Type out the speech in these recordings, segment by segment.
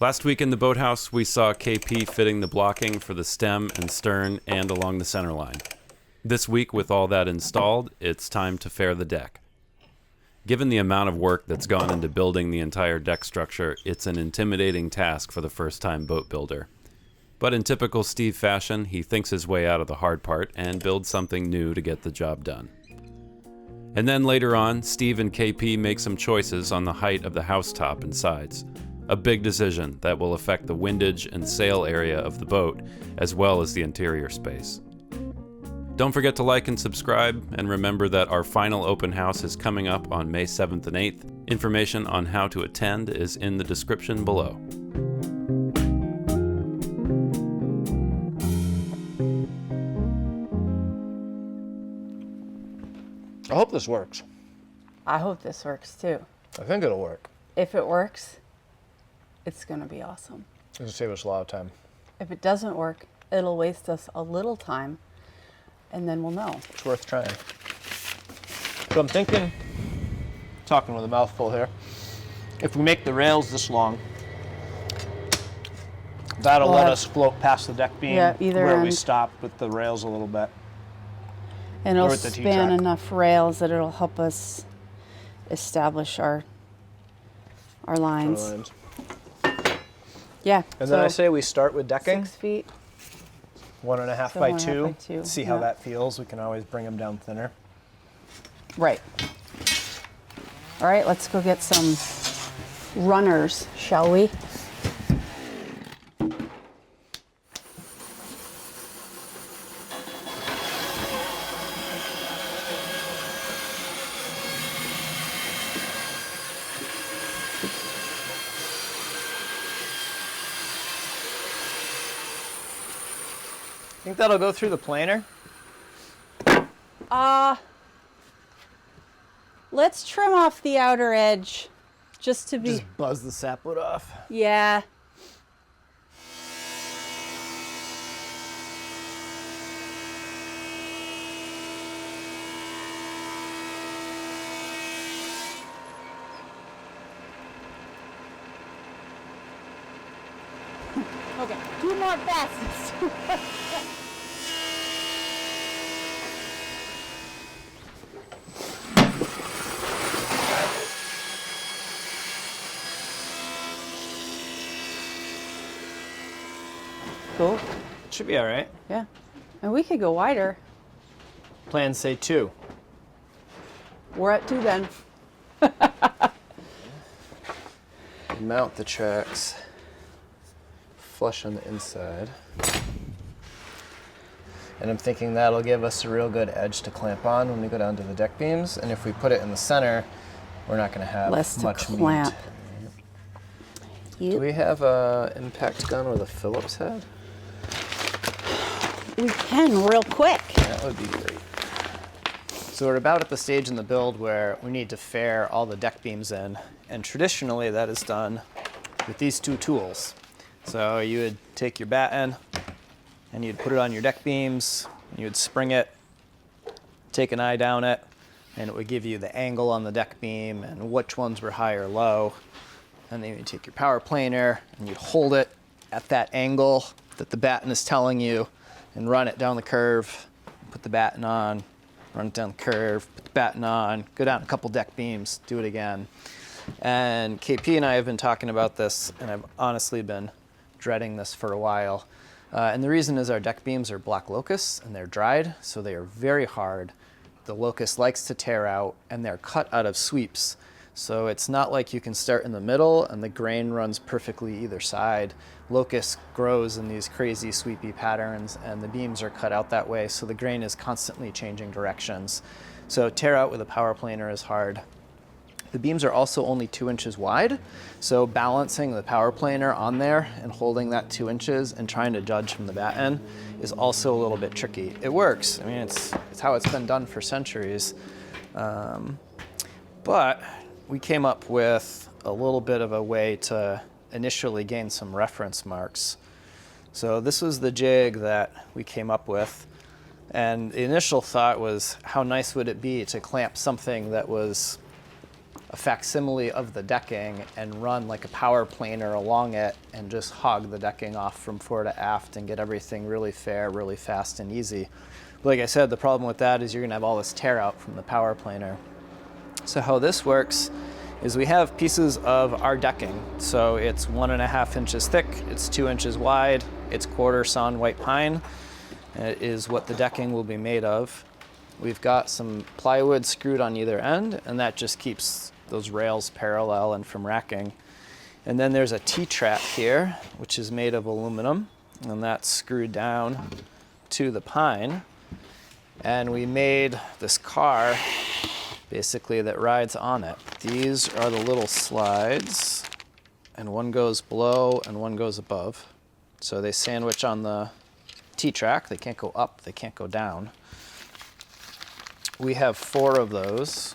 Last week in the boathouse, we saw KP fitting the blocking for the stem and stern and along the center line. This week, with all that installed, it's time to fair the deck. Given the amount of work that's gone into building the entire deck structure, it's an intimidating task for the first-time boat builder. But in typical Steve fashion, he thinks his way out of the hard part and builds something new to get the job done. And then later on, Steve and KP make some choices on the height of the housetop and sides. A big decision that will affect the windage and sail area of the boat, as well as the interior space. Don't forget to like and subscribe, and remember that our final open house is coming up on May 7th and 8th. Information on how to attend is in the description below. I hope this works. I hope this works too. I think it'll work. If it works, it's gonna be awesome. It'll save us a lot of time. If it doesn't work, it'll waste us a little time, and then we'll know. It's worth trying. So I'm thinking, talking with a mouthful here, if we make the rails this long, that'll let us float past the deck beam where we stop with the rails a little bit. And it'll span enough rails that it'll help us establish our lines. Yeah. And then I say we start with decking. 6 feet. 1.5 So by 1.5 by 2. 2. See how that feels. We can always bring them down thinner. Right. All right, let's go get some runners, shall we? Think that'll go through the planer? Let's trim off the outer edge just to be... Just buzz the sapwood off. Yeah. Okay, 2 more passes. Cool. Should be all right. Yeah. And we could go wider. Plans say 2. We're at 2 then. Mount the tracks flush on the inside. And I'm thinking that'll give us a real good edge to clamp on when we go down to the deck beams. And if we put it in the center, we're not going to have much meat. Do we have a impact gun with a Phillips head? We can real quick. That would be great. So we're about at the stage in the build where we need to fair all the deck beams in. And traditionally that is done with these 2 tools. So you would take your batten and you'd put it on your deck beams, and you would spring it, take an eye down it, and it would give you the angle on the deck beam and which ones were high or low. And then you'd take your power planer and you'd hold it at that angle that the batten is telling you and run it down the curve, put the batten on, run it down the curve, put the batten on, go down a couple deck beams, do it again. And KP and I have been talking about this, and I've honestly been dreading this for a while. And the reason is our deck beams are black locust and they're dried, so they are very hard. The locust likes to tear out, and they're cut out of sweeps. So it's not like you can start in the middle and the grain runs perfectly either side. Locust grows in these crazy sweepy patterns, and the beams are cut out that way, so the grain is constantly changing directions. So tear out with a power planer is hard. The beams are also only 2 inches wide, so balancing the power planer on there and holding that 2 inches and trying to judge from the batten is also a little bit tricky. It works. I mean, it's how it's been done for centuries. But we came up with a little bit of a way to initially gain some reference marks. So this was the jig that we came up with. And the initial thought was, how nice would it be to clamp something that was a facsimile of the decking and run like a power planer along it and just hog the decking off from fore to aft and get everything really fair, really fast and easy. But like I said, the problem with that is you're gonna have all this tear out from the power planer. So how this works is we have pieces of our decking. So it's 1.5 inches thick, it's 2 inches wide, it's quarter sawn white pine. It is what the decking will be made of. We've got some plywood screwed on either end, and that just keeps those rails parallel and from racking. And then there's a T-trap here, which is made of aluminum, and that's screwed down to the pine. And we made this car, basically, that rides on it. These are the little slides, and one goes below and one goes above. So they sandwich on the T-track. They can't go up, they can't go down. We have 4 of those,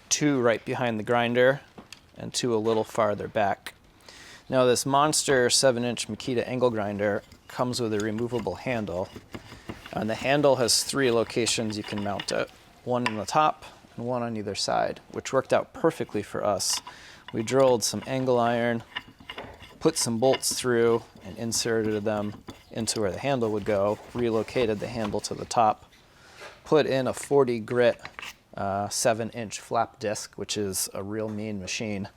2 right behind the grinder and 2 a little farther back. Now this monster 7-inch Makita angle grinder comes with a removable handle, and the handle has 3 locations you can mount it. 1 in the top and 1 on either side, which worked out perfectly for us. We drilled some angle iron, put some bolts through and inserted them into where the handle would go, relocated the handle to the top, put in a 40 grit 7-inch flap disc, which is a real mean machine.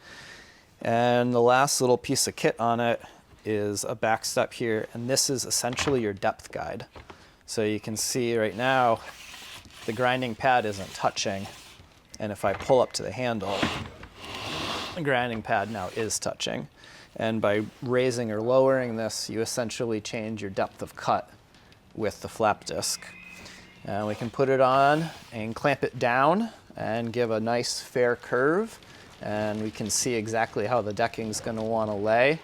And the last little piece of kit on it is a backstep here, and this is essentially your depth guide. So you can see right now the grinding pad isn't touching, and if I pull up to the handle, the grinding pad now is touching. And by raising or lowering this, you essentially change your depth of cut with the flap disc. And we can put it on and clamp it down and give a nice fair curve, and we can see exactly how the decking's going to want to lay.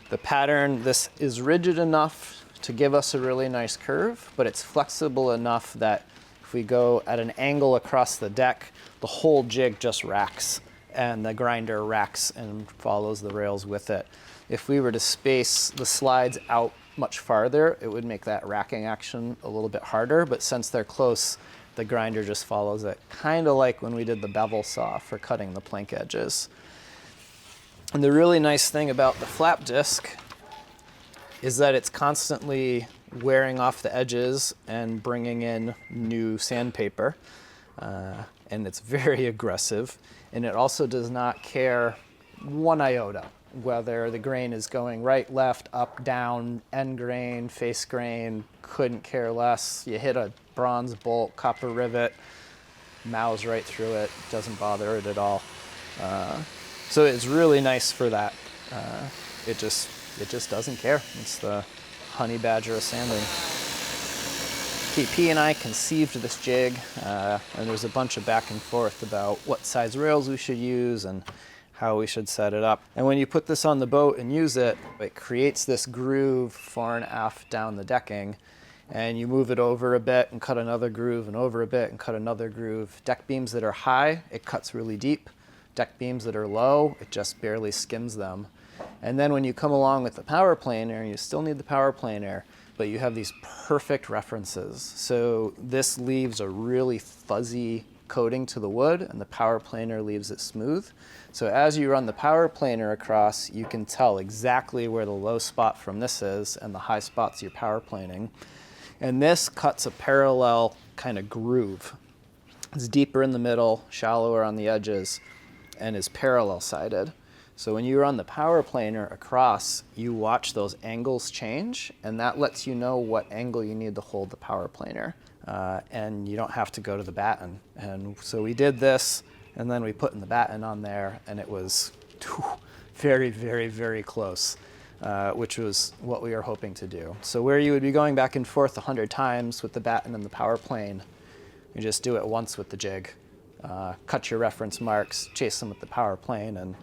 The pattern, this is rigid enough to give us a really nice curve, but it's flexible enough that if we go at an angle across the deck, the whole jig just racks, and the grinder racks and follows the rails with it. If we were to space the slides out much farther, it would make that racking action a little bit harder, but since they're close, the grinder just follows it, kind of like when we did the bevel saw for cutting the plank edges. And the really nice thing about the flap disc is that it's constantly wearing off the edges and bringing in new sandpaper, and it's very aggressive, and it also does not care 1 iota whether the grain is going right, left, up, down, end grain, face grain, couldn't care less. You hit a bronze bolt, copper rivet, mows right through it, doesn't bother it at all. So it's really nice for that. It just doesn't care. It's the honey badger of sanding. KP and I conceived this jig, and there's a bunch of back and forth about what size rails we should use and how we should set it up. And when you put this on the boat and use it, it creates this groove fore and aft down the decking, and you move it over a bit and cut another groove and over a bit and cut another groove. Deck beams that are high, it cuts really deep. Deck beams that are low, it just barely skims them. And then when you come along with the power planer, you still need the power planer, but you have these perfect references. So this leaves a really fuzzy coating to the wood, and the power planer leaves it smooth. So as you run the power planer across, you can tell exactly where the low spot from this is and the high spots you're power planing. And this cuts a parallel kind of groove. It's deeper in the middle, shallower on the edges, and is parallel sided. So when you run the power planer across, you watch those angles change, and that lets you know what angle you need to hold the power planer. And you don't have to go to the batten. And so we did this, and then we put in the batten on there, and it was very, very, very close, which was what we were hoping to do. So where you would be going back and forth 100 times with the batten and the power plane, you just do it once with the jig. Cut your reference marks, chase them with the power plane, and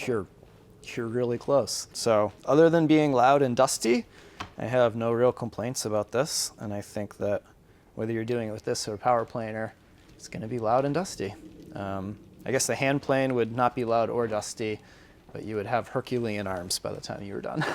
you're really close. So other than being loud and dusty, I have no real complaints about this, and I think that whether you're doing it with this or a power planer, it's going to be loud and dusty. I guess the hand plane would not be loud or dusty, but you would have Herculean arms by the time you were done.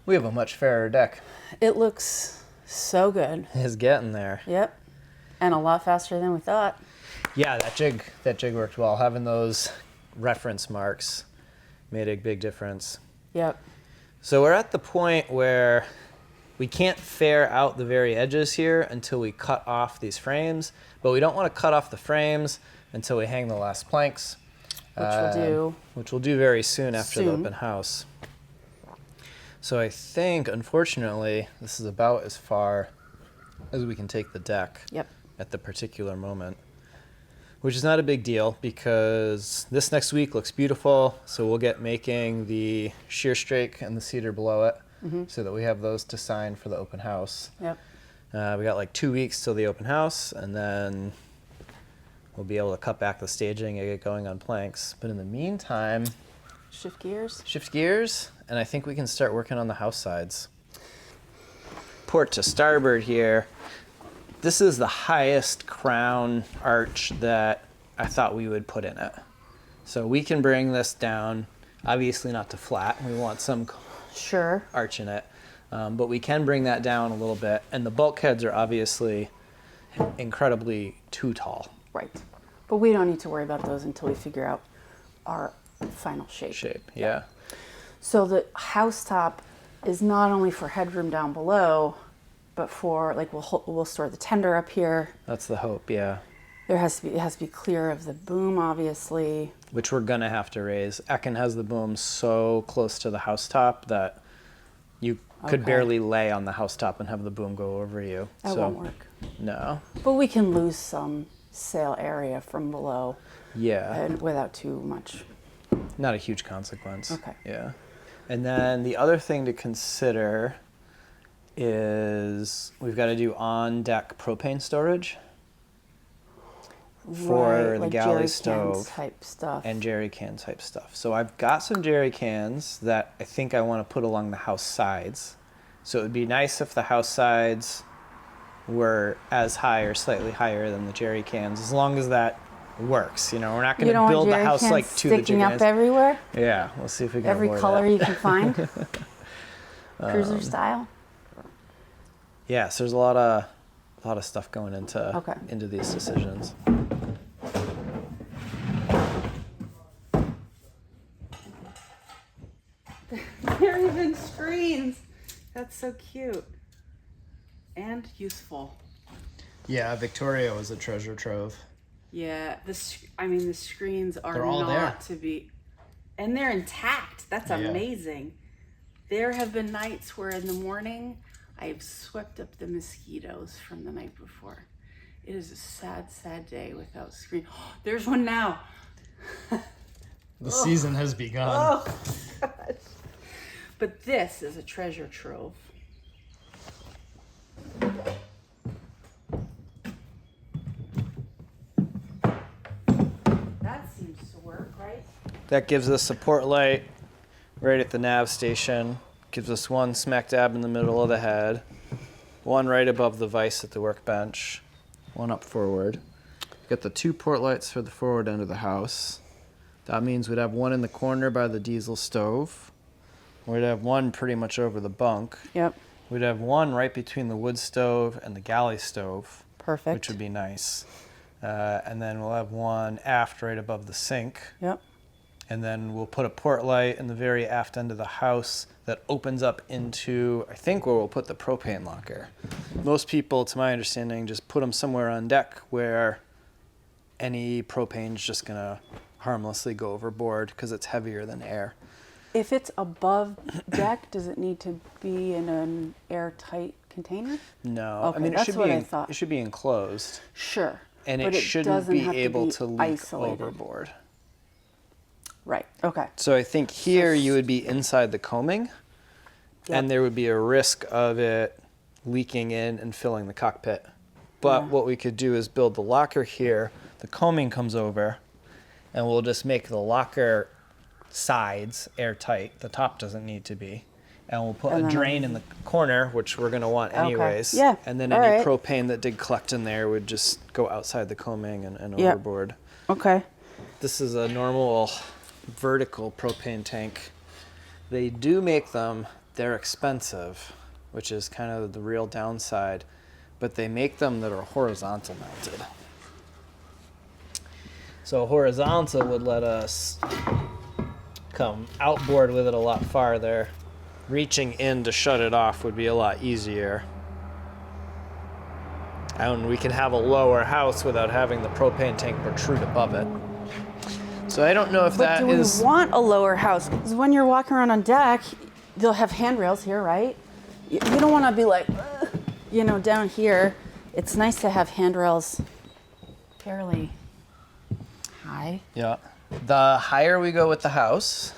We have a much fairer deck. It looks so good. It's getting there. Yep. And a lot faster than we thought. Yeah, that jig worked well. Having those reference marks made a big difference. Yep. So we're at the point where we can't fair out the very edges here until we cut off these frames, but we don't want to cut off the frames until we hang the last planks. Which we'll do very soon after the open house. So I think, unfortunately, this is about as far as we can take the deck at the particular moment, which is not a big deal because this next week looks beautiful. So we'll get making the sheer strake and the cedar below it so that we have those to sign for the open house. Yep. We got like 2 weeks till the open house, and then we'll be able to cut back the staging and get going on planks. But in the meantime, shift gears, and I think we can start working on the house sides. Port to starboard here. This is the highest crown arch that I thought we would put in it. So we can bring this down, obviously not to flat. We want some arch in it. But we can bring that down a little bit. And the bulkheads are obviously incredibly too tall. Right. But we don't need to worry about those until we figure out our final shape. Yeah. So the house top is not only for headroom down below, but for like we'll store the tender up here. That's the hope, yeah. It has to be clear of the boom, obviously. Which we're gonna have to raise. Acorn has the boom so close to the house top that you could barely lay on the house top and have the boom go over you. That won't work. No. But we can lose some sail area from below. Yeah. And without too much. Not a huge consequence. Okay. Yeah. And then the other thing to consider is we've got to do on-deck propane storage for the like galley jerry stove type stuff. and jerry can type stuff. So I've got some jerry cans that I think I want to put along the house sides. So it would be nice if the house sides were as high or slightly higher than the jerry cans, as long as that works. You know, we're not going to build the house like to the jerry sticking cans. up everywhere. Yeah, we'll see if we can Every avoid color that. you can find. Cruiser style. Yeah, so there's a lot of stuff going into these decisions. They're even screens. That's so cute and useful. Yeah, Victoria was a treasure trove. Yeah, the screens are They're all not there. to be, and they're intact. That's amazing. There have been nights where in the morning I've swept up the mosquitoes from the night before. It is a sad, sad day without screen. There's one now. The season has begun. Oh, gosh. But this is a treasure trove. That seems to work, right? That gives us a port light right at the nav station. Gives us one smack dab in the middle of the head, one right above the vise at the workbench, one up forward. Got the two port lights for the forward end of the house. That means we'd have one in the corner by the diesel stove. We'd have one pretty much over the bunk. Yep. We'd have one right between the wood stove and the galley stove. Perfect. Which would be nice. And then we'll have one aft right above the sink. Yep. And then we'll put a port light in the very aft end of the house that opens up into, I think, where we'll put the propane locker. Most people, to my understanding, just put them somewhere on deck where any propane's just going to harmlessly go overboard because it's heavier than air. If it's above deck, does it need to be in an airtight container? No. Okay, I mean, that's what I thought. it should be enclosed. Sure. And but it shouldn't doesn't be have able to leak isolated. overboard. Right. Okay. So I think here you would be inside the coaming, and there would be a risk of it leaking in and filling the cockpit. But what we could do is build the locker here. The coaming comes over, and we'll just make the locker sides airtight. The top doesn't need to be. And we'll put a drain in the corner, which we're going to want anyways. Yeah. And then All any right. propane that did collect in there would just go outside the coaming and overboard. Okay. This is a normal vertical propane tank. They do make them they're expensive, which is kind of the real downside, but they make them that are horizontal mounted. So horizontal would let us come outboard with it a lot farther. Reaching in to shut it off would be a lot easier. And we can have a lower house without having the propane tank protrude above it. So I don't know if that is... But do we want a lower house? Because when you're walking around on deck, they'll have handrails here, right? You don't want to be like, you know, down here. It's nice to have handrails fairly high. Yeah. The higher we go with the house,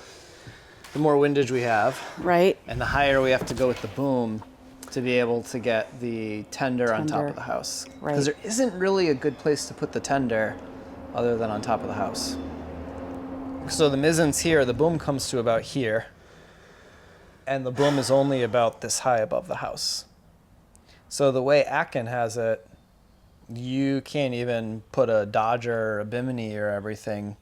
the more windage we have. Right. And the higher we have to go with the boom to be able to get the tender on top of the house. Right. Because there isn't really a good place to put the tender other than on top of the house. So the mizzen's here, the boom comes to about here. And the boom is only about this high above the house. So the way Acorn has it, you can't even put a Dodger or a Bimini or everything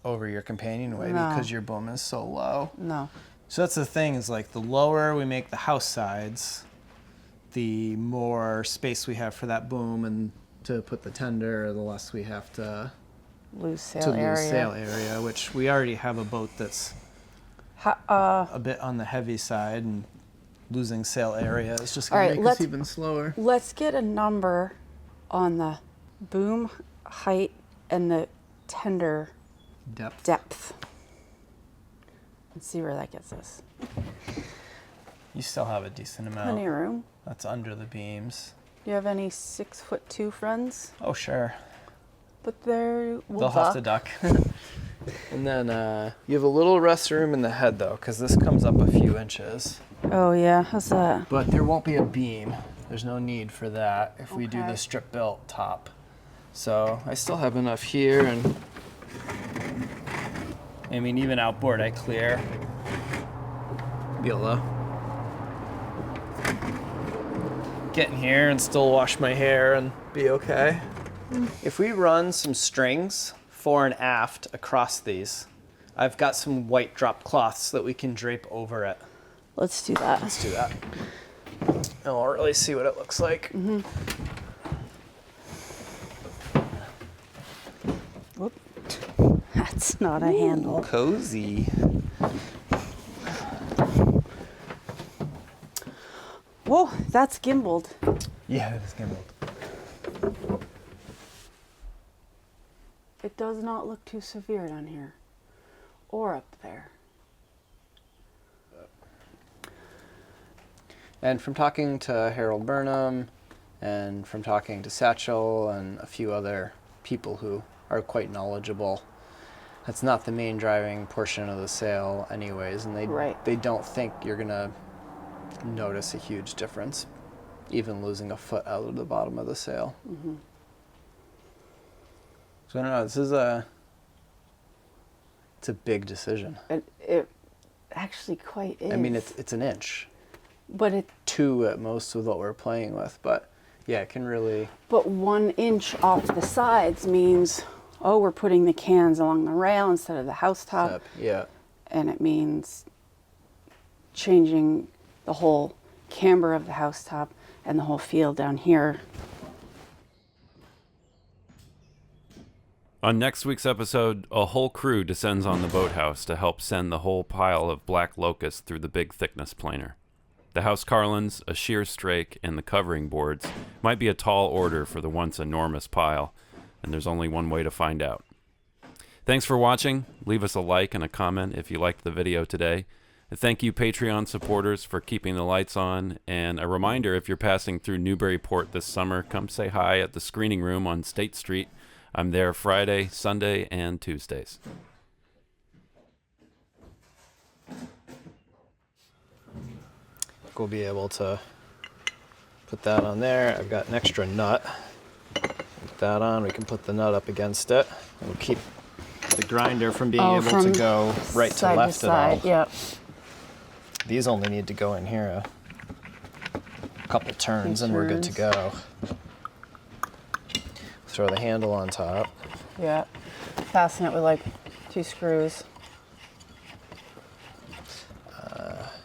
over your companionway because your boom is so low. No. So that's the thing, is like the lower we make the house sides, the more space we have for that boom and to put the tender, the less we have to Lose sail area. Which we already have a boat that's a bit on the heavy side, and losing sail area is just going to make us even slower. Let's get a number on the boom height and the tender depth. And see where that gets us. You still have a decent amount. Plenty of room. That's under the beams. Do you have any 6'2" friends? Oh, sure. But they'll have to duck. And then you have a little rest room in the head, though, because this comes up a few inches. Oh, yeah. How's that? But there won't be a beam. There's no need for that if we do the strip built top. So I still have enough here, and I mean, even outboard I clear. Be able to get in here and still wash my hair and be okay. If we run some strings fore and aft across these, I've got some white drop cloths that we can drape over it. Let's do that. Let's do that. And we'll really see what it looks like. Mm-hmm. Whoop. That's not a handle. Cozy. Whoa, that's gimbaled. Yeah, it is gimbaled. It does not look too severe down here or up there. And from talking to Harold Burnham and from talking to Satchel and a few other people who are quite knowledgeable, that's not the main driving portion of the sail anyways, and they don't think you're going to notice a huge difference, even losing a foot out of the bottom of the sail. Mm-hmm. So I don't know, it's a big decision. It actually quite is. I mean, it's an inch. But 2 at most with what we're playing with, but yeah, it can really... But 1 inch off the sides means, we're putting the cans along the rail instead of the housetop. Yeah. And it means changing the whole camber of the housetop and the whole field down here. On next week's episode, a whole crew descends on the boathouse to help send the whole pile of black locust through the big thickness planer. The house carlins, a shear strake, and the covering boards might be a tall order for the once enormous pile, and there's only one way to find out. Thanks for watching. Leave us a like and a comment if you liked the video today. And thank you Patreon supporters for keeping the lights on, and a reminder, if you're passing through Newburyport this summer, come say hi at the screening room on State Street. I'm there Friday, Sunday, and Tuesdays. We'll be able to put that on there. I've got an extra nut. Put that on. We can put the nut up against it. It'll keep the grinder from being able to go right to left at all. Yep. These only need to go in here a couple turns and we're good to go. Throw the handle on top. Yeah. Fasten it with like 2 screws.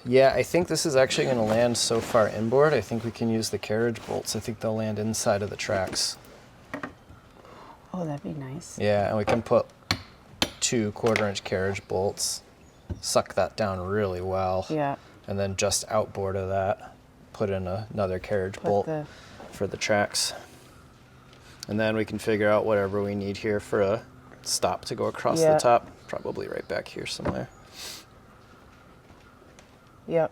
Yeah, I think this is actually going to land so far inboard, I think we can use the carriage bolts. I think they'll land inside of the tracks. Oh, that'd be nice. Yeah, and we can put 2 1/4-inch carriage bolts, suck that down really well. Yeah. And then just outboard of that, put in another carriage Put bolt the- for the tracks. And then we can figure out whatever we need here for a stop to go across Yeah. the top. Probably right back here somewhere. Yep.